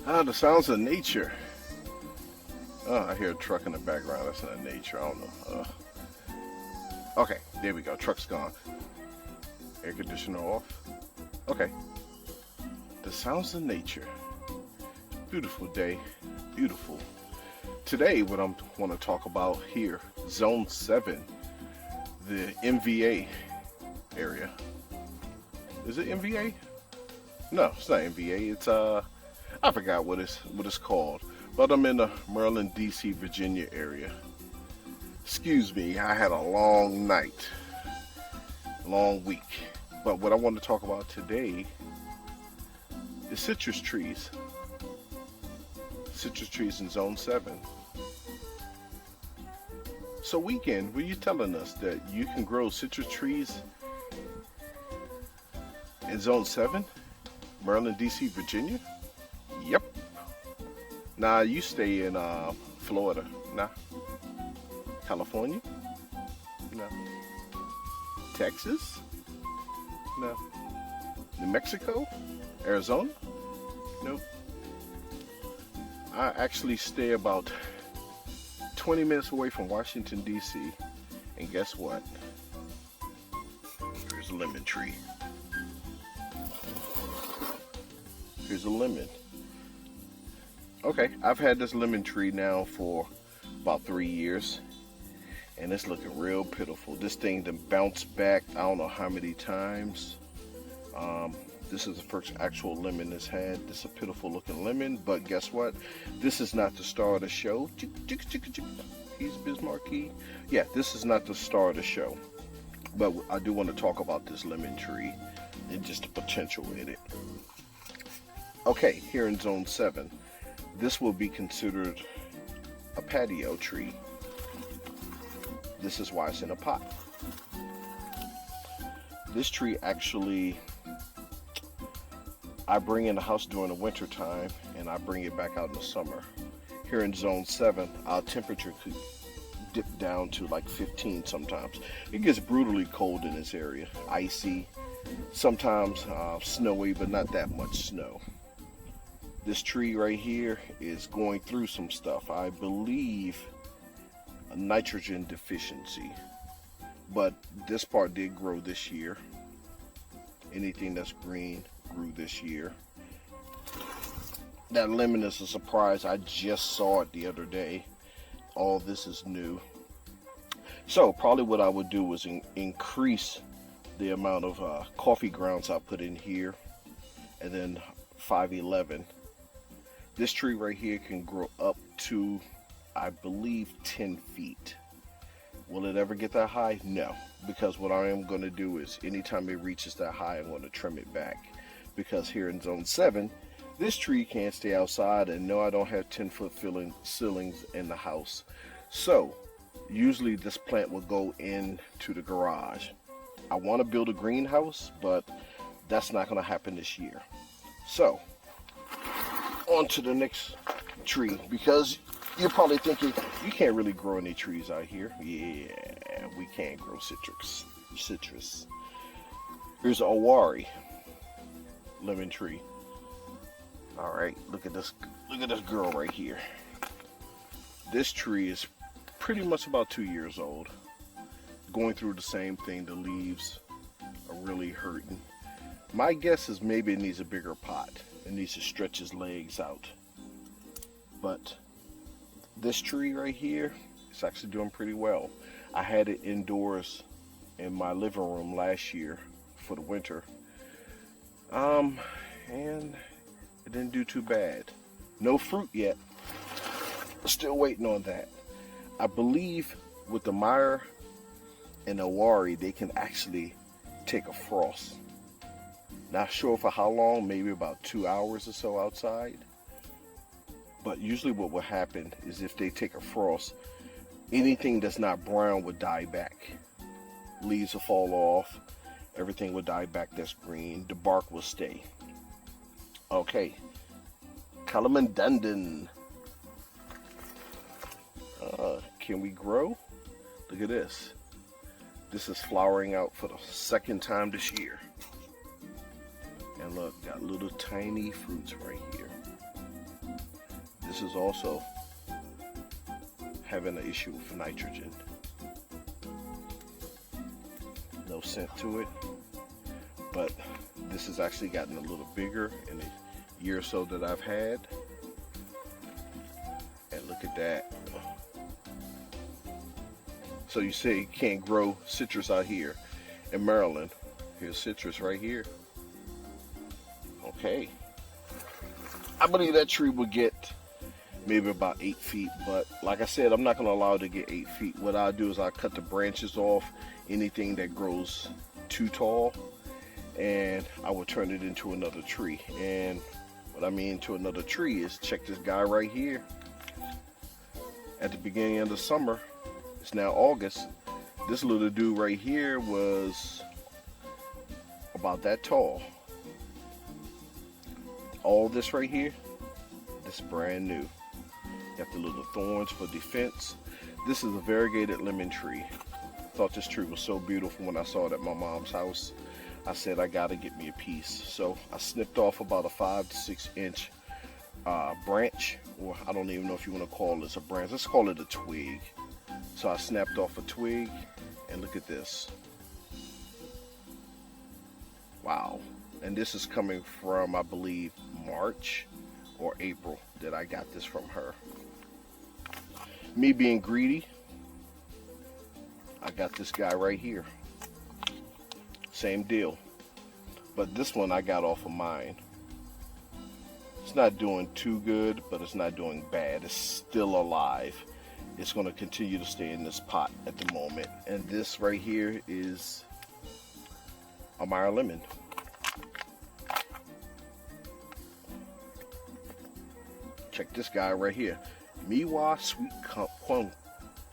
Ah, the sounds of nature. Oh, I hear a truck in the background. That's not nature. I don't know. Okay, there we go. Truck's gone. Air conditioner off. Okay. The sounds of nature. Beautiful day. Beautiful. Today, what I want to talk about here, Zone 7, the MVA area. Is it MVA? No, it's not MVA. It's I forgot what it's called. But I'm in the Maryland, DC, Virginia area. Excuse me, I had a long night, long week. But what I want to talk about today is citrus trees. Citrus trees in Zone 7. So Weekend, were you telling us that you can grow citrus trees in Zone 7? Maryland, DC, Virginia? Yep. Nah, you stay in Florida. Nah. California? No. Texas? No. New Mexico? Arizona? Nope. I actually stay about 20 minutes away from Washington, D.C. And guess what? Here's a lemon tree. Here's a lemon. Okay, I've had this lemon tree now for about 3 years. And it's looking real pitiful. This thing done bounced back I don't know how many times. This is the first actual lemon it's had. This is a pitiful looking lemon, but guess what? This is not the star of the show. He's Bismarcky. Yeah, this is not the star of the show. But I do want to talk about this lemon tree and just the potential in it. Okay, here in Zone 7, this will be considered a patio tree. This is why it's in a pot. This tree actually, I bring in the house during the winter time and I bring it back out in the summer. Here in Zone 7, our temperature could dip down to like 15 sometimes. It gets brutally cold in this area. Icy, sometimes snowy, but not that much snow. This tree right here is going through some stuff. I believe a nitrogen deficiency, but this part did grow this year. Anything that's green grew this year. That lemon is a surprise. I just saw it the other day. All this is new. So probably what I would do is increase the amount of coffee grounds I put in here, and then 511. This tree right here can grow up to, I believe, 10 feet. Will it ever get that high? No, because what I am going to do is anytime it reaches that high, I'm going to trim it back. Because here in Zone 7, this tree can't stay outside, and no, I don't have 10-foot ceilings in the house. So usually this plant will go into the garage. I want to build a greenhouse, but that's not going to happen this year. So on to the next tree, because you're probably thinking, you can't really grow any trees out here. Yeah, we can't grow citrus. Here's a Owari lemon tree. All right, look at this girl right here. This tree is pretty much about 2 years old. Going through the same thing, the leaves are really hurting. My guess is maybe it needs a bigger pot. It needs to stretch his legs out. But this tree right here is actually doing pretty well. I had it indoors in my living room last year for the winter. And it didn't do too bad. No fruit yet. Still waiting on that. I believe with the Meiwa and Owari, they can actually take a frost. Not sure for how long, maybe about 2 hours or so outside. But usually what will happen is if they take a frost, anything that's not brown will die back. Leaves will fall off, everything will die back that's green, the bark will stay. Okay, Calamandundon. Can we grow? Look at this. This is flowering out for the second time this year. And look, got little tiny fruits right here. This is also having an issue with nitrogen. No scent to it, but this has actually gotten a little bigger in the year or so that I've had. And look at that. So you say you can't grow citrus out here in Maryland. Here's citrus right here. Okay. I believe that tree will get maybe about 8 feet, but like I said, I'm not going to allow it to get 8 feet. What I'll do is I'll cut the branches off, anything that grows too tall, and I will turn it into another tree. And what I mean to another tree is, check this guy right here. At the beginning of the summer, it's now August, this little dude right here was about that tall. All this right here, this is brand new. Got the little thorns for defense. This is a variegated lemon tree. Thought this tree was so beautiful when I saw it at my mom's house. I said I gotta get me a piece. So I snipped off about a 5 to 6 inch branch, or I don't even know if you want to call this a branch. Let's call it a twig. So I snapped off a twig, and look at this. Wow. And this is coming from, I believe, March or April that I got this from her. Me being greedy, I got this guy right here. Same deal. But this one I got off of mine. It's not doing too good, but it's not doing bad. It's still alive. It's going to continue to stay in this pot at the moment. And this right here is a Meiwa lemon. Check this guy right here. Meiwa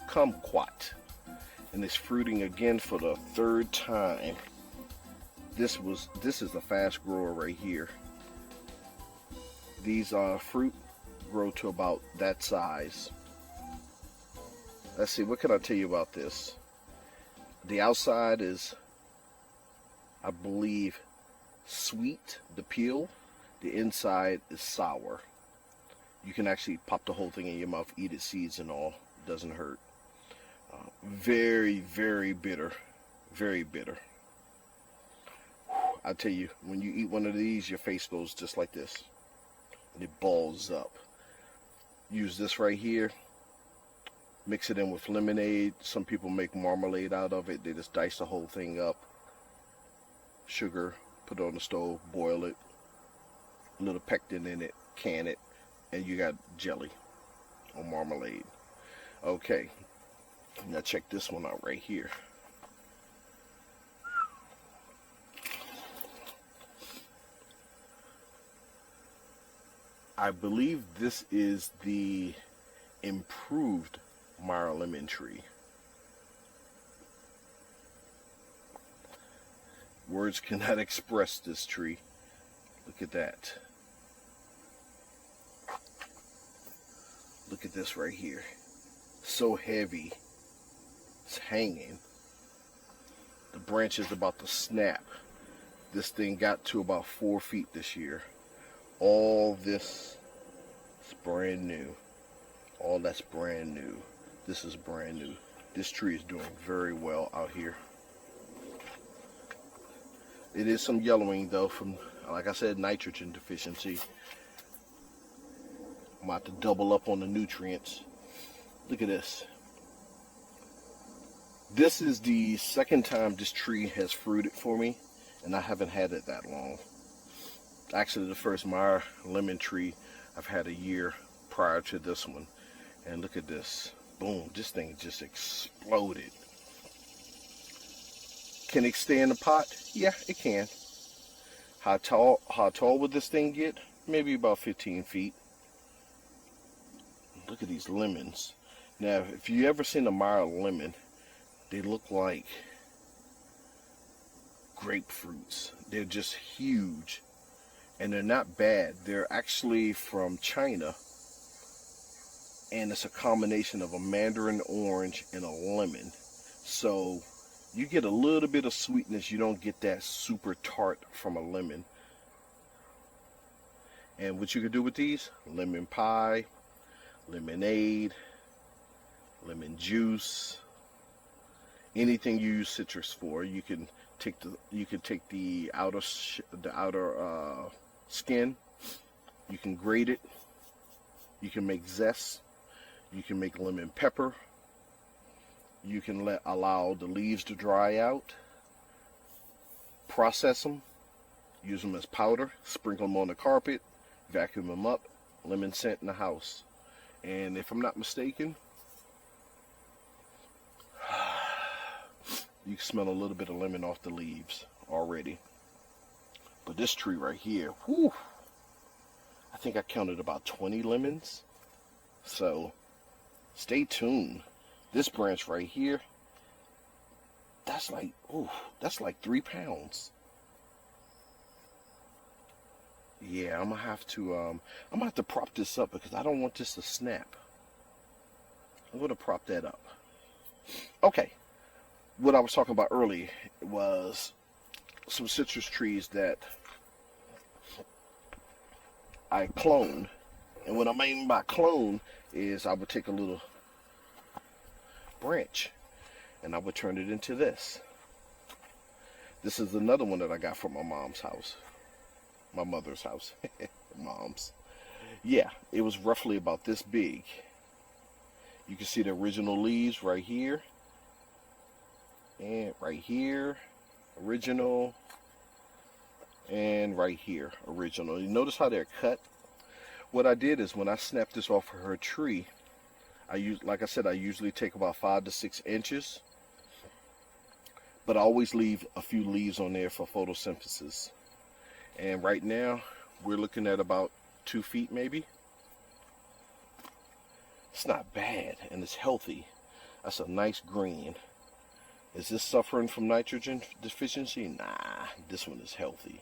Kumquat. And it's fruiting again for the 3rd time. This is a fast grower right here. These fruit grow to about that size. Let's see, what can I tell you about this? The outside is, I believe, sweet, the peel. The inside is sour. You can actually pop the whole thing in your mouth, eat its seeds and all. It doesn't hurt. Very, very bitter. Very bitter. I tell you, when you eat one of these, your face goes just like this. And it balls up. Use this right here. Mix it in with lemonade. Some people make marmalade out of it. They just dice the whole thing up. Sugar, put it on the stove, boil it. A little pectin in it, can it, and you got jelly or marmalade. Okay, now check this one out right here. I believe this is the improved Meiwa lemon tree. Words cannot express this tree. Look at that. Look at this right here. So heavy. It's hanging. The branch is about to snap. This thing got to about 4 feet this year. All this is brand new. All that's brand new. This is brand new. This tree is doing very well out here. It is some yellowing though from, like I said, nitrogen deficiency. I'm about to double up on the nutrients. Look at this. This is the 2nd time this tree has fruited for me, and I haven't had it that long. Actually, the first Meiwa lemon tree I've had a year prior to this one. And look at this. Boom, this thing just exploded. Can it stay in the pot? Yeah, it can. How tall would this thing get? Maybe about 15 feet. Look at these lemons. Now, if you ever seen a Meiwa lemon, they look like grapefruits. They're just huge. And they're not bad. They're actually from China. And it's a combination of a mandarin orange and a lemon. So you get a little bit of sweetness. You don't get that super tart from a lemon. And what you can do with these, lemon pie, lemonade, lemon juice, anything you use citrus for. You can take the outer skin. You can grate it. You can make zest. You can make lemon pepper. You can allow the leaves to dry out. Process them. Use them as powder. Sprinkle them on the carpet. Vacuum them up. Lemon scent in the house. And if I'm not mistaken, you can smell a little bit of lemon off the leaves already. But this tree right here, whew, I think I counted about 20 lemons. So stay tuned. This branch right here, that's like 3 pounds. Yeah, I'm gonna have to prop this up because I don't want this to snap. I'm gonna prop that up. Okay. What I was talking about earlier was some citrus trees that I clone. And what I mean by clone is I would take a little branch and I would turn it into this. This is another one that I got from my mom's house. My mother's house. Mom's. Yeah, it was roughly about this big. You can see the original leaves right here. And right here, original, and right here, original. You notice how they're cut? What I did is when I snapped this off of her tree, like I said, I usually take about 5 to 6 inches, but I always leave a few leaves on there for photosynthesis. And right now, we're looking at about 2 feet maybe. It's not bad, and it's healthy. That's a nice green. Is this suffering from nitrogen deficiency? Nah, this one is healthy.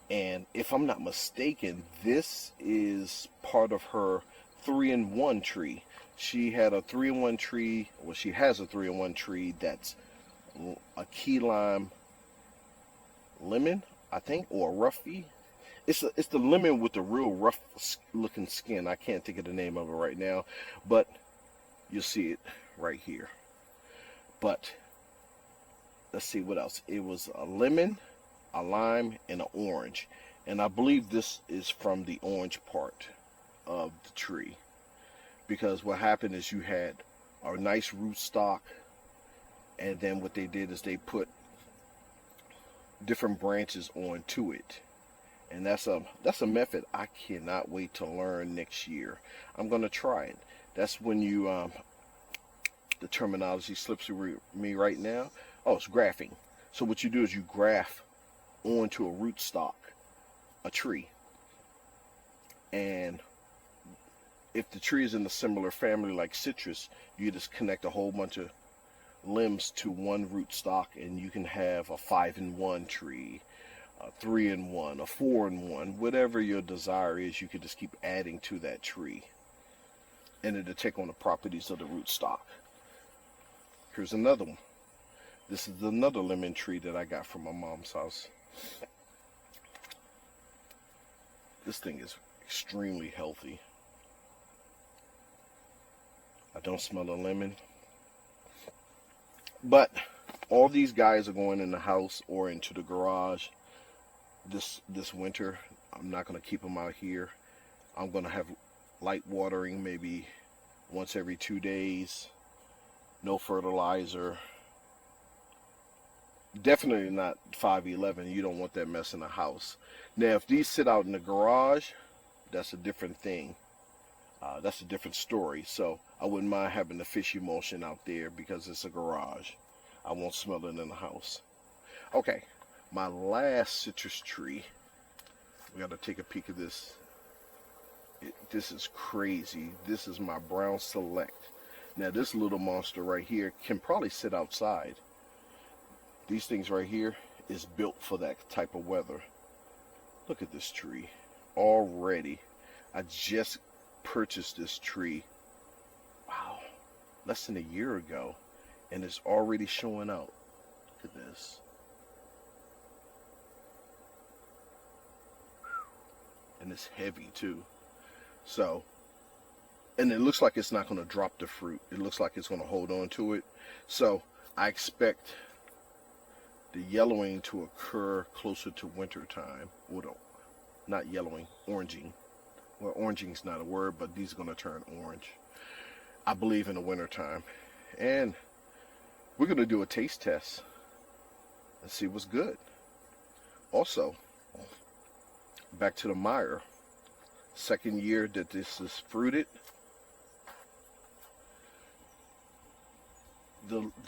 And if I'm not mistaken, this is part of her 3-in-1 tree. She had a 3-in-1 tree, well, she has a 3-in-1 tree that's a key lime lemon, I think, or a roughy. It's the lemon with the real rough looking skin. I can't think of the name of it right now, but you'll see it right here. But let's see what else. It was a lemon, a lime, and an orange. And I believe this is from the orange part of the tree. Because what happened is you had a nice rootstock, and then what they did is they put different branches onto it. And that's a method I cannot wait to learn next year. I'm going to try it. That's when you, the terminology slips me right now. Oh, it's grafting. So what you do is you graft onto a rootstock, a tree. And if the tree is in a similar family like citrus, you just connect a whole bunch of limbs to one rootstock, and you can have a 5-in-1 tree, a 3-in-1, a 4-in-1, whatever your desire is. You can just keep adding to that tree, and it'll take on the properties of the rootstock. Here's another one. This is another lemon tree that I got from my mom's house. This thing is extremely healthy. I don't smell a lemon. But all these guys are going in the house or into the garage this winter. I'm not going to keep them out here. I'm going to have light watering maybe once every 2 days. No fertilizer. Definitely not 5-11. You don't want that mess in the house. Now, if these sit out in the garage, that's a different thing. That's a different story. So I wouldn't mind having the fish emulsion out there because it's a garage. I won't smell it in the house. Okay, my last citrus tree. We got to take a peek at this. This is crazy. This is my brown select. Now this little monster right here can probably sit outside. These things right here is built for that type of weather. Look at this tree already. I just purchased this tree, wow, less than a year ago, and it's already showing out. Look at this. And it's heavy too. So and it looks like it's not going to drop the fruit. It looks like it's going to hold on to it. So I expect the yellowing to occur closer to winter time. Well, not yellowing, oranging. Well, oranging's not a word, but these are going to turn orange, I believe, in the winter time. And we're going to do a taste test and see what's good. Also, back to the Meiwa, second year that this is fruited.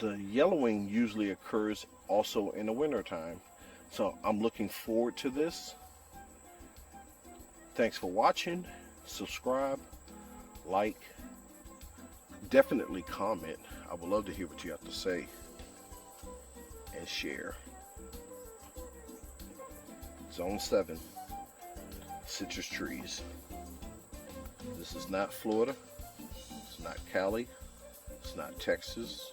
The yellowing usually occurs also in the winter time. So I'm looking forward to this. Thanks for watching. Subscribe, like, definitely comment. I would love to hear what you have to say, and share. Zone 7, citrus trees. This is not Florida. It's not Cali. It's not Texas.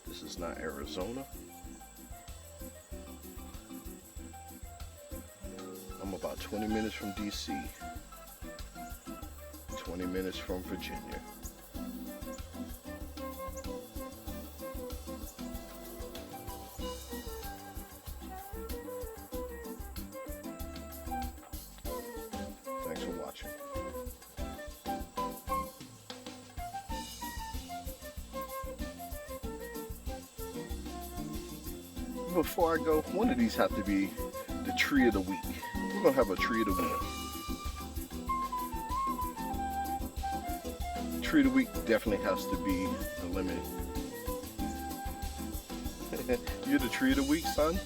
This is not Arizona. I'm about 20 minutes from DC. 20 minutes from Virginia. Thanks for watching. Before I go, one of these have to be the tree of the week. We're gonna have a tree of the week. Tree of the week definitely has to be the lemon. You're the tree of the week, son.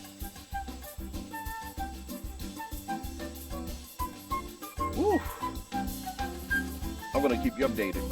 Woo! I'm gonna keep you updated.